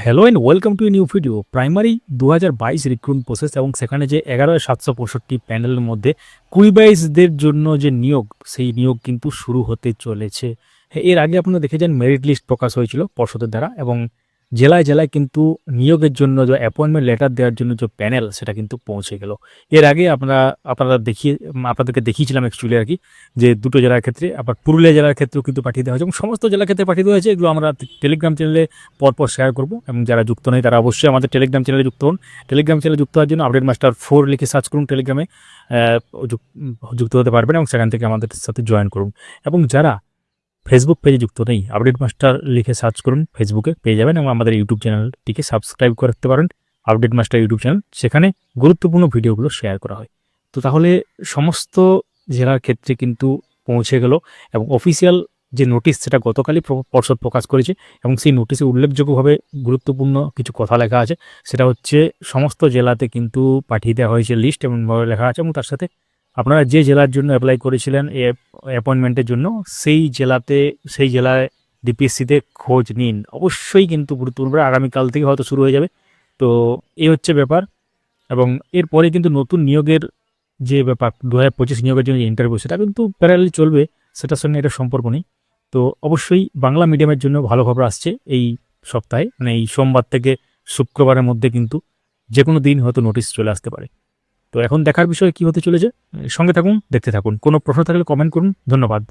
Hello and welcome to a new video. Primary ২০২২ recruitment process এবং সেখানে যে ১১,৭৬৫ প্যানেলের মধ্যে কুইবাইজদের জন্য যে নিয়োগ, সেই নিয়োগ কিন্তু শুরু হতে চলেছে। হ্যাঁ, এর আগে আপনারা দেখে যান মেরিট লিস্ট প্রকাশ হয়েছিল পর্ষদের দ্বারা এবং জেলায়, জেলায় কিন্তু নিয়োগের জন্য যে অ্যাপয়েন্টমেন্ট লেটার দেওয়ার জন্য যে প্যানেল সেটা কিন্তু পৌঁছে গেল। এর আগে আপনাদেরকে দেখিয়েছিলাম অ্যাকচুয়ালি আরকি যে ২ টো জেলার ক্ষেত্রে, আবার পুরুলিয়া জেলার ক্ষেত্রেও কিন্তু পাঠিয়ে দেওয়া হয়েছে এবং সমস্ত জেলার ক্ষেত্রে পাঠিয়ে দেওয়া হয়েছে। এগুলো আমরা টেলিগ্রাম চ্যানেলে পরপর শেয়ার করব এবং যারা যুক্ত নেই তারা অবশ্যই আমাদের টেলিগ্রাম চ্যানেলে যুক্ত হন। টেলিগ্রাম চ্যানেলে যুক্ত হওয়ার জন্য আপডেট মাস্টার 4 লিখে সার্চ করুন টেলিগ্রামে, যুক্ত হতে পারবেন এবং সেখান থেকে আমাদের সাথে জয়েন করুন। এবং যারা ফেসবুক পেজে যুক্ত নেই, আপডেট মাস্টার লিখে সার্চ করুন, ফেসবুকে পেয়ে যাবেন এবং আমাদের ইউটিউব চ্যানেলটিকে সাবস্ক্রাইব করতে পারেন, আপডেট মাস্টার ইউটিউব চ্যানেল। সেখানে গুরুত্বপূর্ণ ভিডিওগুলো শেয়ার করা হয়। তো তাহলে সমস্ত জেলার ক্ষেত্রে কিন্তু পৌঁছে গেল এবং অফিসিয়াল যে নোটিশ সেটা গতকালই পর্ষদ প্রকাশ করেছে এবং সেই নোটিশে উল্লেখযোগ্যভাবে গুরুত্বপূর্ণ কিছু কথা লেখা আছে। সেটা হচ্ছে সমস্ত জেলাতে কিন্তু পাঠিয়ে দেওয়া হয়েছে লিস্ট, এমনভাবে লেখা আছে এবং তার সাথে আপনারা যে জেলার জন্য অ্যাপ্লাই করেছিলেন অ্যাপয়েন্টমেন্টের জন্য, সেই জেলায় ডিপিএসসিতে খোঁজ নিন। অবশ্যই কিন্তু গুরুত্বপূর্ণ, আগামীকাল থেকে হয়তো শুরু হয়ে যাবে। তো এই হচ্ছে ব্যাপার। এবং এরপরে কিন্তু নতুন নিয়োগের যে ব্যাপার, ২০২৫ নিয়োগের জন্য ইন্টারভিউ, সেটা কিন্তু প্যারালালি চলবে, সেটার সঙ্গে এটা সম্পর্ক নেই। তো অবশ্যই বাংলা মিডিয়ামের জন্য ভালো খবর আসছে এই সপ্তাহে, মানে এই সোমবার থেকে শুক্রবারের মধ্যে কিন্তু যে কোনো দিন হয়তো নোটিশ চলে আসতে পারে। তো এখন দেখার বিষয় কি হতে চলেছে। সঙ্গে থাকুন, দেখতে থাকুন। কোনো প্রশ্ন থাকলে কমেন্ট করুন। ধন্যবাদ।